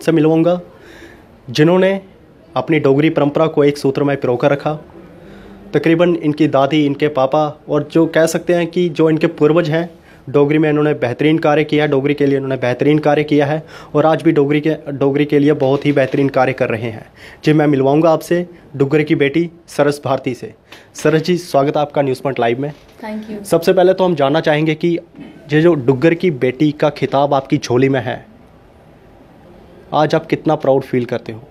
से मिलवाऊंगा जिन्होंने अपनी डोगरी परंपरा को एक सूत्र में पिरो कर रखा। तकरीबन इनकी दादी, इनके पापा और जो कह सकते हैं कि जो इनके पूर्वज हैं, डोगरी में इन्होंने बेहतरीन कार्य किया, डोगरी के लिए इन्होंने बेहतरीन कार्य किया है और आज भी डोगरी के लिए बहुत ही बेहतरीन कार्य कर रहे हैं। जी, मैं मिलवाऊंगा आपसे डुग्गर की बेटी सरस भारती से। सरस जी, स्वागत है आपका न्यूज़ पॉइंट लाइव में। Thank you. सबसे पहले तो हम जानना चाहेंगे कि ये जो डुग्गर की बेटी का खिताब आपकी झोली में है, आज आप कितना प्राउड फील करते हो?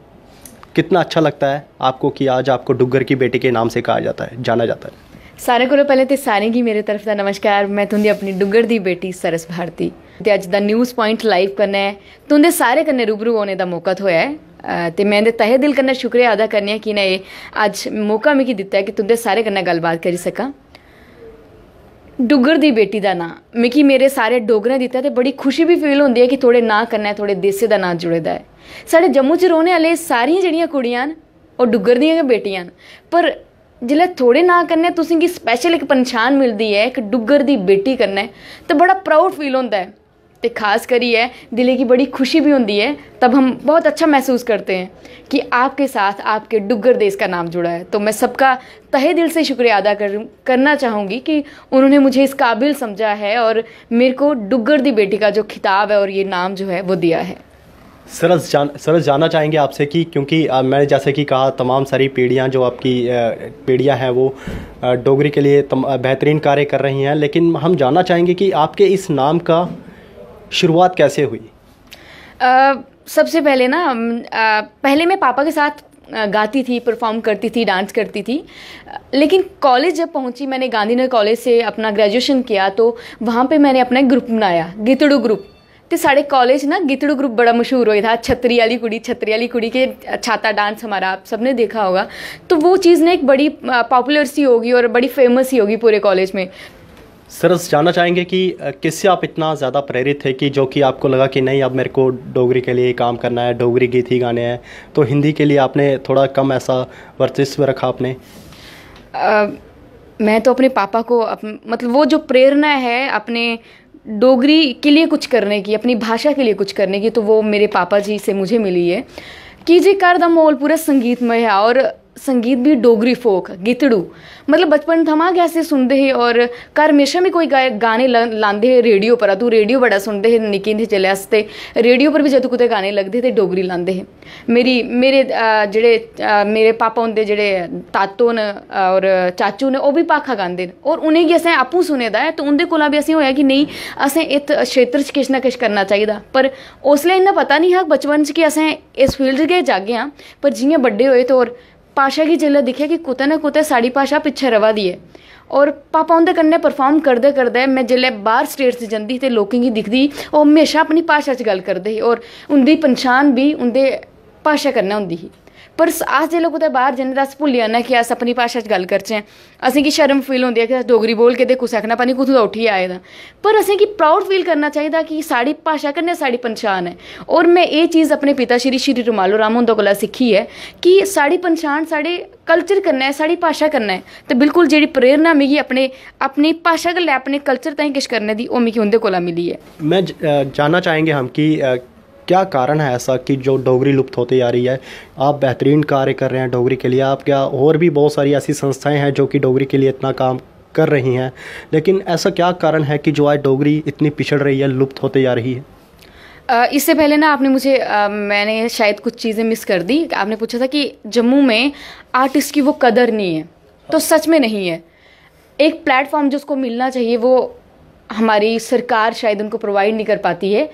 कितना अच्छा लगता है आपको कि आज आपको डुग्गर की बेटी के नाम से कहा जाता है, जाना जाता है? सारे को पहले तो सारे की मेरे तरफ का नमस्कार। मैं तुंदी अपनी डुग्गर दी बेटी सरस भारती ते अज दा न्यूज़ पॉइंट लाइव करना है, तुंदे सारे कन्नै रूबरू होने का मौका थोया है ते मैं तहे दिल कन्नै शुक्रिया अदा करनी कि इन्हें अज मौका मिगी दिता है कि तुंदे सारे कन्नै गल्लबात करी सकां। डुग्गर दी बेटी का नां मिगी मेरे सारे डोगरें दिता ते बड़ी खुशी भी फील होंदी है कि थोड़े नां कन्नै थोड़े देसे का नां जुड़े दा है। साढ़े जम्मू च रौहने आह्ले सारियां जेह्ड़ियां कुड़ियां न ओह् डुग्गर दियां गै बेटियां न, पर जिल्लै थोड़े नां कन्नै तुसें गी स्पैशल एक पन्छान मिलदी है एक डुग्गर दी बेटी कन्नै, तो बड़ा प्राउड फील होंदा है ते खास करिए दिले की बड़ी खुशी भी होती है। तब हम बहुत अच्छा महसूस करते हैं कि आपके साथ आपके डुग्गर देश का नाम जुड़ा है। तो मैं सबका तहे दिल से शुक्रिया अदा करना चाहूँगी कि उन्होंने मुझे इस काबिल समझा है और मेरे को डुग्गर दी बेटी का जो खिताब है और ये नाम जो है वो दिया है। सरस जानना चाहेंगे आपसे कि क्योंकि मैंने जैसे कि कहा तमाम सारी पीढ़ियाँ जो आपकी पीढ़ियाँ हैं वो डोगरी के लिए बेहतरीन कार्य कर रही हैं, लेकिन हम जानना चाहेंगे कि आपके इस नाम का शुरुआत कैसे हुई? सबसे पहले ना पहले मैं पापा के साथ गाती थी, परफॉर्म करती थी, डांस करती थी, लेकिन कॉलेज जब पहुंची, मैंने गांधीनगर कॉलेज से अपना ग्रेजुएशन किया तो वहाँ पे मैंने अपना एक ग्रुप बनाया, गितड़ू ग्रुप। तो साढ़े कॉलेज ना गितड़ू ग्रुप बड़ा मशहूर हुआ था। छतरी वाली कुड़ी के छाता डांस हमारा आप सबने देखा होगा, तो वो चीज़ ने एक बड़ी पॉपुलर सी होगी और बड़ी फेमस ही होगी पूरे कॉलेज में। सरस जानना चाहेंगे कि किससे आप इतना ज़्यादा प्रेरित थे कि जो कि आपको लगा कि नहीं अब मेरे को डोगरी के लिए काम करना है, डोगरी गीत ही गाने हैं, तो हिंदी के लिए आपने थोड़ा कम ऐसा वर्चस्व रखा आपने? मैं तो अपने पापा को मतलब वो जो प्रेरणा है अपने डोगरी के लिए कुछ करने की, अपनी भाषा के लिए कुछ करने की, तो वो मेरे पापा जी से मुझे मिली है कि जे घर दा माहौल पूरा संगीतमय है और संगीत भी डोगरी फोक गितड़ू, मतलब बचपन थमां गै अस सुनते हैं और घर हमेशा भी कोई गाने लाते हैं रेडियो पर। तू रेडियो बड़ा सुनते हैं निक्के होंदे जिसले अस, ते रेडियो पर भी जदों कुतै गाने लगदे ते डोगरी लाते हैं। मेरे मेरे पापा होंदे जेह्ड़े तातो न और चाचू ने, ओह् भी भाखा गांदे न और उनेंगी असें आपूं सुने दा है, तो उंदे कोला भी असें होया कि नहीं असें इस क्षेत्र च किश ना किश करना चाहिदा। पर उसलै इन्ना पता नहीं हा बचपन च कि असें इस फील्ड च गै जागे हां, पर जियां बड्डे होए तो और भाशा गी जिसलै दिक्खेआ कि कुतै ना कुतै साड़ी भाशा पिच्छे रवा दी है, और पापा उंदे कन्नै परफॉर्म करदे करदे मैं जिसलै बाहर स्टेट च जंदी ते लोकें गी दिखदी ओह् हमेशा अपनी भाशा च गल्ल करदे हे और उंदी पन्छान भी उंदे भाशा कन्नै होंदी ही। पर अस जिसलै कुतै बाहर जन्ने अस भुल्ली जन्ने कि अस अपनी भाशा च गल्ल करचै, असेंगी शर्म फील होंदी है कि अस डोगरी बोल के ते कुसै आखना पता नहीं कुत्थूं दा उट्ठियै आए दा। पर असेंगी प्राउड फील करना चाहिदा कि साड़ी भाशा कन्नै साड़ी पन्छान है। और मैं ये चीज़ अपने पिता श्री रोमालो राम हुंदे कोला सिक्खी है कि साड़ी पन्छान साढ़े कल्चर कन्नै, साड़ी भाशा कन्नै, ते बिल्कुल जेह्ड़ी प्रेरणा मिगी अपनी भाशा गल्लै अपने कल्चर ताईं किश करने दी ओह् मिगी उंदे कोला मिली है। मैं जानना चाहेंगे हम कि क्या कारण है ऐसा कि जो डोगरी लुप्त होती जा रही है? आप बेहतरीन कार्य कर रहे हैं डोगरी के लिए, आप क्या और भी बहुत सारी ऐसी संस्थाएं हैं जो कि डोगरी के लिए इतना काम कर रही हैं, लेकिन ऐसा क्या कारण है कि जो आज डोगरी इतनी पिछड़ रही है, लुप्त होते जा रही है? इससे पहले ना आपने मुझे मैंने शायद कुछ चीज़ें मिस कर दी। आपने पूछा था कि जम्मू में आर्टिस्ट की वो कदर नहीं है, तो सच में नहीं है। एक प्लेटफॉर्म जो उसको मिलना चाहिए वो हमारी सरकार शायद उनको प्रोवाइड नहीं कर पाती है।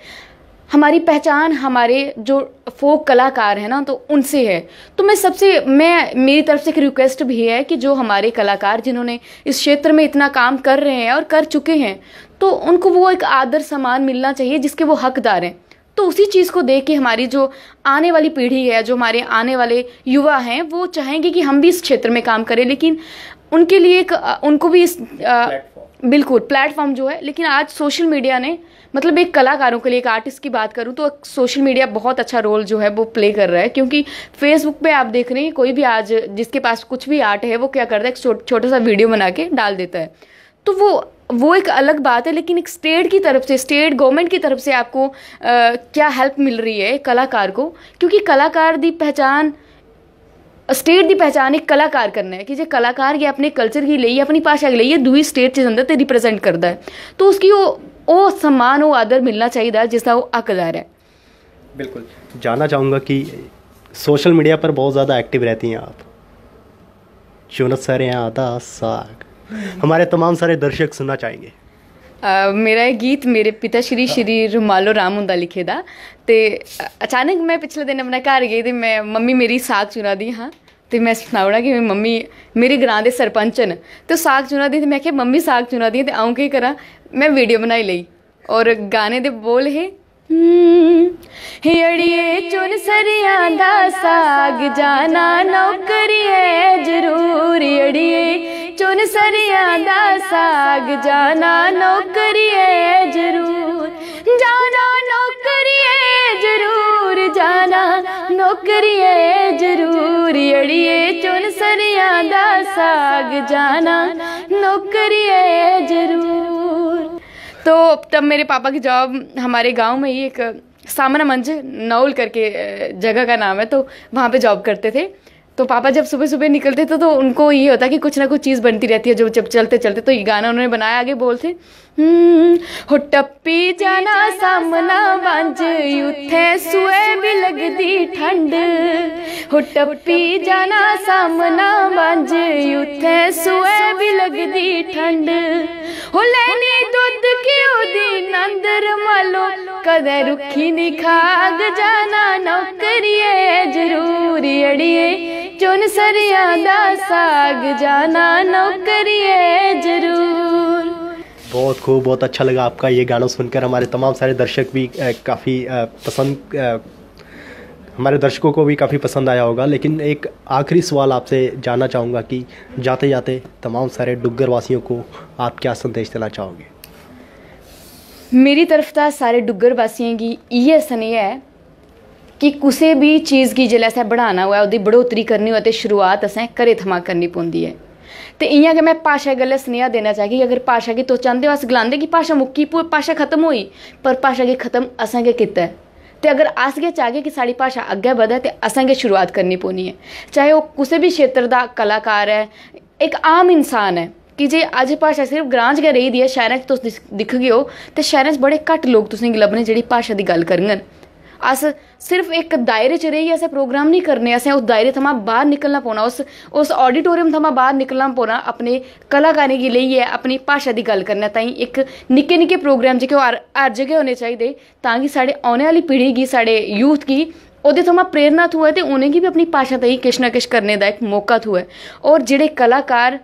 हमारी पहचान हमारे जो फोक कलाकार हैं ना, तो उनसे है। तो मेरी तरफ से एक रिक्वेस्ट भी है कि जो हमारे कलाकार जिन्होंने इस क्षेत्र में इतना काम कर रहे हैं और कर चुके हैं, तो उनको वो एक आदर सम्मान मिलना चाहिए जिसके वो हकदार हैं। तो उसी चीज़ को देख के हमारी जो आने वाली पीढ़ी है, जो हमारे आने वाले युवा हैं, वो चाहेंगे कि हम भी इस क्षेत्र में काम करें, लेकिन उनके लिए उनको भी इस बिल्कुल प्लेटफॉर्म जो है। लेकिन आज सोशल मीडिया ने, मतलब एक कलाकारों के लिए, एक आर्टिस्ट की बात करूं तो सोशल मीडिया बहुत अच्छा रोल जो है वो प्ले कर रहा है, क्योंकि फेसबुक पे आप देख रहे हैं कोई भी आज जिसके पास कुछ भी आर्ट है वो क्या करता है, एक छोटा सा वीडियो बना के डाल देता है। तो वो वो एक अलग बात है, लेकिन एक स्टेट की तरफ से, स्टेट गवर्नमेंट की तरफ से आपको क्या हेल्प मिल रही है कलाकार को, क्योंकि कलाकार दी पहचान, स्टेट की पहचान एक कलाकार करना है कि जो कलाकार ये अपने कल्चर की लिए, अपनी भाषा के लिए दूई स्टेट के अंदर रिप्रजेंट करता है, तो उसकी वो सम्मान, वो आदर मिलना चाहिए जिसका वो हकदार है। बिल्कुल। जानना चाहूँगा कि सोशल मीडिया पर बहुत ज़्यादा एक्टिव रहती हैं आप। चुनत सर यहाँ आता साग हमारे तमाम सारे दर्शक सुनना चाहेंगे। मेरा ये गीत मेरे पिता श्री रुमालो राम हुंदा लिखे दा, ते अचानक मैं पिछले दिन अपने घर गई ते मैं मम्मी मेरी साग चुना दी हाँ, तो मैं सनाउड़ा कि मम्मी मेरे ग्रां दे सरपंच न, तो साग चुना दी, मैं क्या मम्मी साग चुना दी, ते आऊँ केह् करां, मैं वीडियो बनाई लेई और गाने दे बोल हे अड़िए चुन सरियां दा साग जाना नौकरिए जरूर, अड़िए चुन सरियां दा साग जाना नौकरिए जरूर, जाना नौकरिए जरूर, जाना नौकरिए जरूर, अड़िए चुन सरियां दा साग जाना नौकरिए जरूर। तो तब मेरे पापा की जॉब हमारे गांव में ही एक सामना मंच नौल करके जगह का नाम है, तो वहाँ पे जॉब करते थे। तो पापा जब सुबह सुबह निकलते थे तो उनको ये होता कि कुछ ना कुछ चीज़ बनती रहती है जो जब चलते चलते, तो ये गाना उन्होंने बनाया, आगे बोलते हो टप्पी जाना सामना बंज उथे सुए भी लगदी ठंड, हो टप्पी जाना सामना बंज उथे सुए भी लगदी ठंड, हो लैनी दुध घ्यो दी नंदर मालो कदे रुखी नी खाग जाना नौकरिए जरूरी, अड़िए चुन सरियां दा साग जाना नौकरिए जरूर। बहुत खूब, बहुत अच्छा लगा आपका ये गाना सुनकर। हमारे तमाम सारे दर्शक भी काफ़ी पसंद, हमारे दर्शकों को भी काफ़ी पसंद आया होगा। लेकिन एक आखिरी सवाल आपसे जानना चाहूँगा कि जाते जाते तमाम सारे डुग्गर वासियों को आप क्या संदेश देना चाहोगे? मेरी तरफ ता सारे डुग्गर वासियों की इयै सनेहा है कि कुछ भी चीज़ की जिसलै असें बढ़ाना होऐ, ओह्दी बढ़ोतरी करनी होऐ ते शुरुआत असें घरै थमां करनी पौंदी है। ते इ'यां गै मैं भाशा गल्लै सनेहा देना चाहगी, अगर भाशा गी तुस चांह्दे हो, अस गलांदे कि भाशा मुक्की, भाशा खत्म होई, पर भाशा गी खत्म असें गै कीता है। ते अगर अस गै चाहगे कि साढ़ी भाशा अग्गै बधै ते असें गै शुरुआत करनी पौनी है, चाहे ओह् कुसै भी क्षेत्र दा कलाकार है, एक आम इंसान है। कि जे अज्ज भाशा सिर्फ ग्रां च गै रेही दी है, शैह्रें च तुस दिखगे हो ते शैह्रें च बड़े घट्ट लोग तुसेंगी लब्भने जेह्ड़ी भाशा दी गल्ल करङन। अस सिर्फ एक दायरे च रेहियै असें प्रोग्राम नहीं करने, असें उस दायरे थमां बाहर निकलना पौना, उस ऑडिटोरियम थमां बाहर निकलना पौना, अपने कलाकारें गी लेइयै अपनी भाशा दी गल्ल करने ताईं एक निक्के निक्के प्रोग्राम जेह्के हर जगह होने चाहिदे, तां कि साढ़े औने आह्ली पीढ़ी गी, साढ़े यूथ गी ओह्दे थमां प्रेरणा थ्होए ते उ'नेंगी भी अपनी भाशा ताईं किश ना किश करने दा एक मौका थ्होए। और जेह्ड़े कलाकार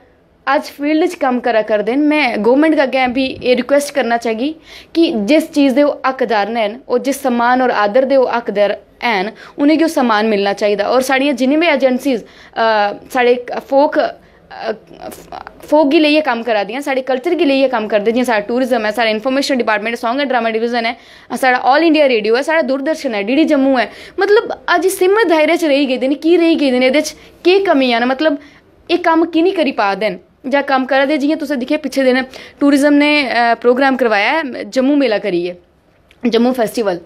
अज फील्ड च कम्म करा करदे न, मैं गौरमेंट अग्गें भी एह् रिक्वेस्ट करना चाहगी कि जिस चीज़ दे ओह् हकदार न, और जिस सम्मान और आदर दे ओह् हकदार हैन, उ'नेंगी ओह् सम्मान मिलना चाहिदा। और साढ़ियां जिन्नी भी एजेंसीज साढ़े फोक गी लेइयै कम्म करा दियां, साढ़े कल्चर गी लेइयै कम्म करदे, जियां साढ़ा टूरिज्म है, साढ़ा information department, song and drama division है, साढ़ा ऑल इंडिया रेडियो है, साढ़ा दूरदर्शन है, डीडी जम्मू है, मतलब अज सिमत दायरे च रेही गेदे न। की रेही गेदे न, एह्दे च केह् कमियां न, मतलब एह् कम्म की नहीं करी पा दे न जां कम्म करा दे। जियां तुसें दिक्खेआ पिछले दिन टूरिज्म ने प्रोग्राम करवाया है जम्मू मेला करियै, जम्मू फेस्टिवल,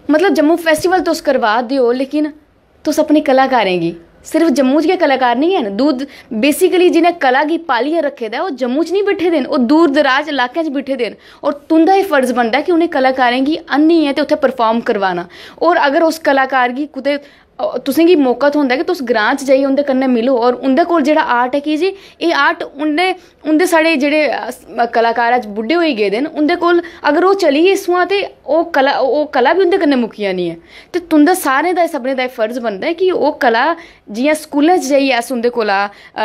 मतलब जम्मू फेस्टिवल तुस करवा दे हो, लेकिन तुस अपने कलाकारें गी, सिर्फ जम्मू च गै कलाकार नहीं हैन, दूर बेसिकली जिन्हें कला गी पालियै रखे दा, ओह् जम्मू च नहीं बैठे दे न, ओह् दूर दराज इलाकें च बैठे दे न। और तुंदा एह् फर्ज बनदा कि उ'नें कलाकारें गी आह्नियै ते उत्थै परफॉर्म करवाना। और अगर उस कलाकार गी कुतै तुसेंगी मौका थ्होंदा कि तुस ग्रां च जाइयै उं'दे कन्नै मिलो, और उं'दे कोल जेह्ड़ा आर्ट है, कि जी एह् आर्ट उं'दे साढ़े जेह्ड़े कलाकार अज्ज बुड्ढे होई गेदे न, उं'दे कोल अगर ओह् चली गे इत्थुआं ते ओह् कला बी उं'दे कन्नै मुक्की जानी ऐ। ते तुं'दा सारें दा सभनें दा फर्ज बनदा है कि ओह् कला जियां स्कूलें च जाइयै अस उं'दे कोला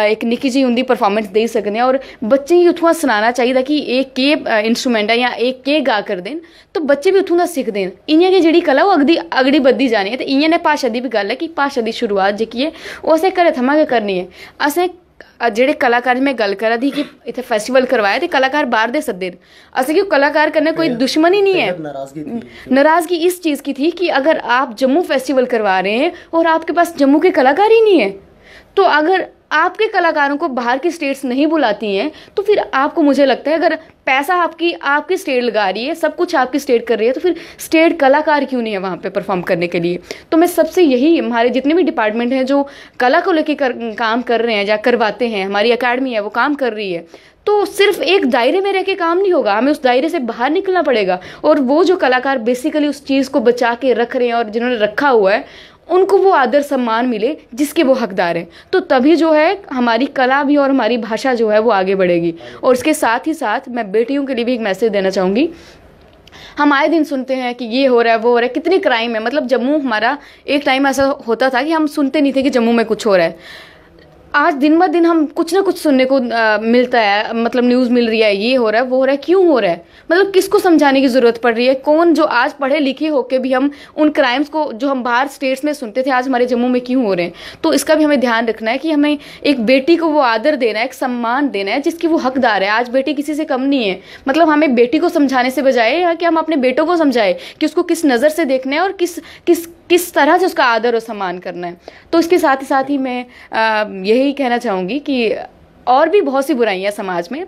इक निक्की जी उं'दी परफॉर्मेंस देई सकने आं, और बच्चें गी उत्थुआं सनाना चाहिदा कि एह् केह् इंस्ट्रूमेंट है, जां एह् केह् गा करदे न, तो बच्चे भी उत्थुं दा सिखदे न। इ'यां गै जेह्ड़ी कला ओह् अगड़ी बधदी जानी है। ते इ'यां नै भाशा दी बी गल्ल है कि भाशा दी शुरुआत जेह्की है ओह् असें घरै थमां गै करनी है। असें जेह्ड़े कलाकार में गल्ल करा दी कि इत्थै फेस्टिवल करवाया ते कलाकार बाहर दे सद्दे न, असेंगी ओह् कलाकार कन्नै कोई दुश्मनी नहीं है। नाराज़गी इस चीज़ की थी कि अगर आप जम्मू फेस्टिवल करवा रहे हैं और आपके पास जम्मू के कलाकार ही नहीं है, तो अगर आपके कलाकारों को बाहर की स्टेट्स नहीं बुलाती हैं, तो फिर आपको, मुझे लगता है, अगर पैसा आपकी स्टेट लगा रही है, सब कुछ आपकी स्टेट कर रही है, तो फिर स्टेट कलाकार क्यों नहीं है वहाँ पे परफॉर्म करने के लिए। तो मैं सबसे यही, हमारे जितने भी डिपार्टमेंट हैं जो कला को लेकर काम कर रहे हैं या करवाते हैं, हमारी अकेडमी है वो काम कर रही है, तो सिर्फ एक दायरे में रह के काम नहीं होगा, हमें उस दायरे से बाहर निकलना पड़ेगा। और वो जो कलाकार बेसिकली उस चीज़ को बचा के रख रहे हैं और जिन्होंने रखा हुआ है, उनको वो आदर सम्मान मिले जिसके वो हकदार हैं। तो तभी जो है हमारी कला भी और हमारी भाषा जो है वो आगे बढ़ेगी। और इसके साथ ही साथ मैं बेटियों के लिए भी एक मैसेज देना चाहूँगी। हम आए दिन सुनते हैं कि ये हो रहा है, वो हो रहा है, कितनी क्राइम है। मतलब जम्मू, हमारा एक टाइम ऐसा होता था कि हम सुनते नहीं थे कि जम्मू में कुछ हो रहा है। आज दिन ब दिन हम कुछ ना कुछ सुनने को मिलता है, मतलब न्यूज़ मिल रही है, ये हो रहा है, वो हो रहा है, क्यों हो रहा है, मतलब किसको समझाने की ज़रूरत पड़ रही है। कौन जो आज पढ़े लिखे होके भी हम उन क्राइम्स को जो हम बाहर स्टेट्स में सुनते थे, आज हमारे जम्मू में क्यों हो रहे हैं। तो इसका भी हमें ध्यान रखना है कि हमें एक बेटी को वो आदर देना है, एक सम्मान देना है जिसकी वो हकदार है। आज बेटी किसी से कम नहीं है। मतलब हमें बेटी को समझाने से बजाय या कि हम अपने बेटों को समझाए कि उसको किस नज़र से देखना है और किस तरह से उसका आदर और सम्मान करना है। तो इसके साथ ही मैं यही कहना चाहूँगी कि और भी बहुत सी बुराइयाँ समाज में,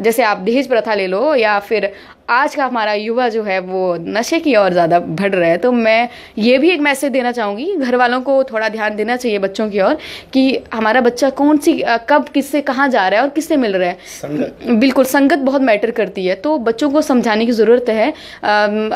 जैसे आप दहेज प्रथा ले लो, या फिर आज का हमारा युवा जो है वो नशे की ओर ज़्यादा बढ़ रहा है। तो मैं ये भी एक मैसेज देना चाहूँगी, घर वालों को थोड़ा ध्यान देना चाहिए बच्चों की ओर, कि हमारा बच्चा कौन सी कब किससे कहाँ जा रहा है और किससे मिल रहा है। संगत, बिल्कुल संगत बहुत मैटर करती है। तो बच्चों को समझाने की ज़रूरत है।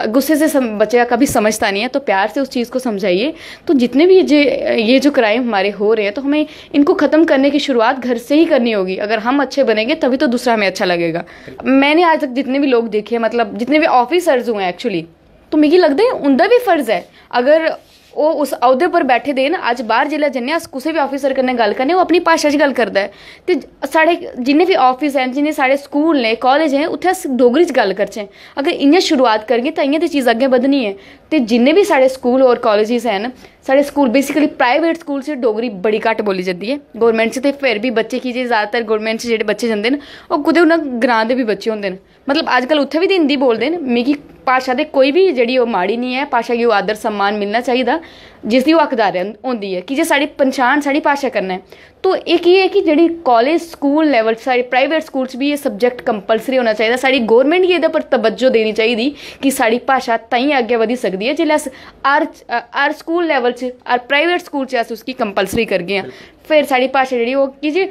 गुस्से से बच्चा कभी समझता नहीं है, तो प्यार से उस चीज़ को समझाइए। तो जितने भी ये जो क्राइम हमारे हो रहे हैं, तो हमें इनको ख़त्म करने की शुरुआत घर से ही करनी होगी। अगर हम अच्छे बनेंगे तभी तो दूसरा हमें अच्छा लगेगा। मैंने आज तक जितने भी लोग देखे, मतलब जितने भी ऑफिसर्स हुए एक्चुअली, तो मिगी लगता है उनका भी फर्ज है, अगर वो उस अहदे पर बैठे दे ना, अज बाहर जिला जन्ने अस कुसै भी ऑफिसर कन्नै गल करने, वो अपनी भाशा च गल करदा है। ते साढ़े जिन्ने भी ऑफिस हैं, जिन्ने साढ़े स्कूल ने, कॉलेज हैं, उत्थे अस डोगरी च गल करचै। अगर इ'यां शुरुआत करगे तां इ'यां ते चीज़ अग्गें बधनी है। ते जिन्ने भी साढ़े स्कूल और कॉलेजेस हैं, साढ़े स्कूल बेसिकली प्राइवेट स्कूल च डोगरी बड़ी घट्ट बोली जाती है। गौरमेंट च ते फिर भी बच्चे की जे ज़्यादातर गौरमेंट च जेह्ड़े बच्चे जंदे न, ओह् कुतै उ'नें ग्रां दे भी बच्चे होंदे न। मतलब अजकल उत्थे भी ते हिंदी बोलदे न। मिगी भाशा दे कोई भी जेह्ड़ी ओह् माड़ी नहीं है, भाशा गी ओह् आदर सम्मान मिलना चाहिदा जिसदी ओह् हकदार होंदी है, कि जे साढ़ी पंछान साढ़ी भाशा कन्नै है। तो एक ये है कि जेह्ड़ी कॉलेज स्कूल लेवल साढ़े प्राइवेट स्कूल च भी ये सब्जैक्ट कंपलसरी होना चाहिदा। साढ़ी गौरमेंट गी एह्दे पर तवज्जो देनी चाहिदी कि साढ़ी भाशा ताईं अग्गें बधी सकदी है जेल्लै अस हर स्कूल लेवल च, हर प्राइवेट स्कूल च अस उसकी कंपलसरी करगे। फिर साढ़ी भाशा जेह्ड़ी ओह्, कि जे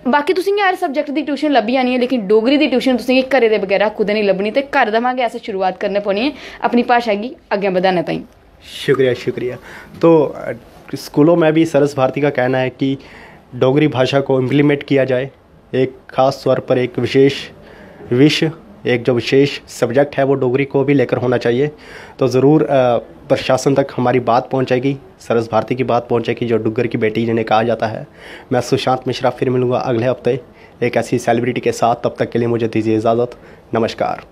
बाकी तुसेंगी हर सब्जैक्ट दी ट्यूशन लब्भी जानी है, लेकिन डोगरी दी ट्यूशन तुसेंगी घरै दे बगैरा कुदै नहीं लब्भनी। ते घर दा गै असें शुरुआत करनी पौनी है अपनी भाशा गी अग्गें बधाने ताईं। शुक्रिया। तो स्कूलों में भी सरस भारती का कहना है कि डोगरी भाषा को इम्प्लीमेंट किया जाए। एक ख़ास तौर पर एक विशेष विषय, एक जो विशेष सब्जेक्ट है वो डोगरी को भी लेकर होना चाहिए। तो ज़रूर प्रशासन तक हमारी बात पहुंचेगी, सरस भारती की बात पहुंचेगी, जो डुग्गर की बेटी जिन्हें कहा जाता है। मैं सुशांत मिश्रा फिर मिलूँगा अगले हफ्ते एक ऐसी सेलिब्रिटी के साथ। तब तक के लिए मुझे दीजिए इजाज़त। नमस्कार।